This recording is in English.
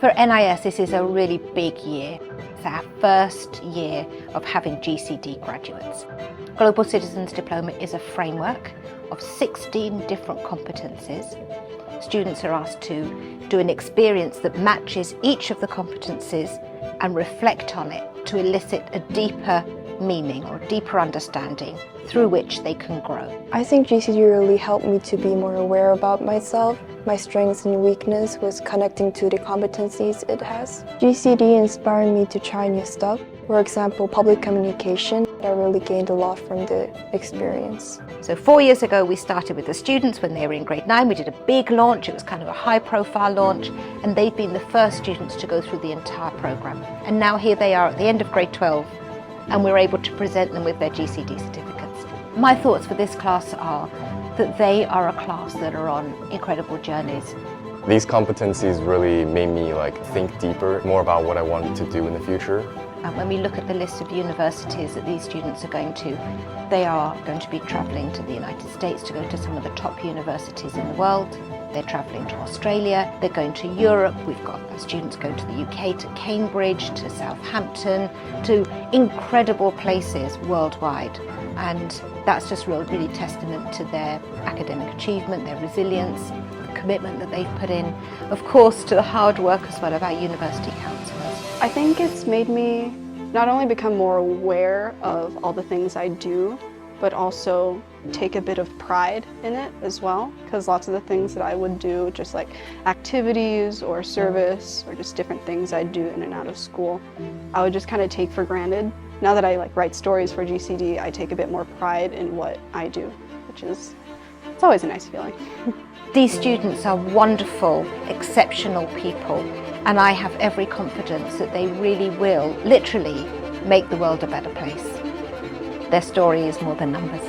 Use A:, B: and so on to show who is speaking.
A: For NIS, this is a really big year. It's our first year of having GCD graduates. Global Citizen Diploma is a framework of 16 different competencies. Students are asked to do an experience that matches each of the competencies and reflect on it to elicit a deeper meaning or a deeper understanding through which they can grow.
B: I think GCD really helped me to be more aware about myself. My strengths and weakness was connecting to the competencies it has. GCD inspired me to try new stuff. For example, public communication. I really gained a lot from the experience.
A: So 4 years ago we started with the students when they were in grade 9. We did a big launch. It was kind of a high profile launch, and they've been the first students to go through the entire program. And now here they are at the end of grade 12, and we're able to present them with their GCD certificates. My thoughts for this class are that they are a class that are on incredible journeys.
C: These competencies really made me think deeper, more about what I wanted to do in the future.
A: And when we look at the list of universities that these students are going to, they are going to be travelling to the United States to go to some of the top universities in the world. They're travelling to Australia, they're going to Europe. We've got students going to the UK, to Cambridge, to Southampton, to incredible places worldwide. And that's just really testament to their academic achievement, their resilience, the commitment that they've put in, of course, to the hard work as well of our university counsellors.
D: I think it's made me not only become more aware of all the things I do, but also take a bit of pride in it as well, because lots of the things that I would do, just like activities or service or just different things I'd do in and out of school, I would just kind of take for granted. Now that I write stories for GCD, I take a bit more pride in what I do, which is, it's always a nice feeling.
A: These students are wonderful, exceptional people, and I have every confidence that they really will, literally, make the world a better place. Their story is more than numbers.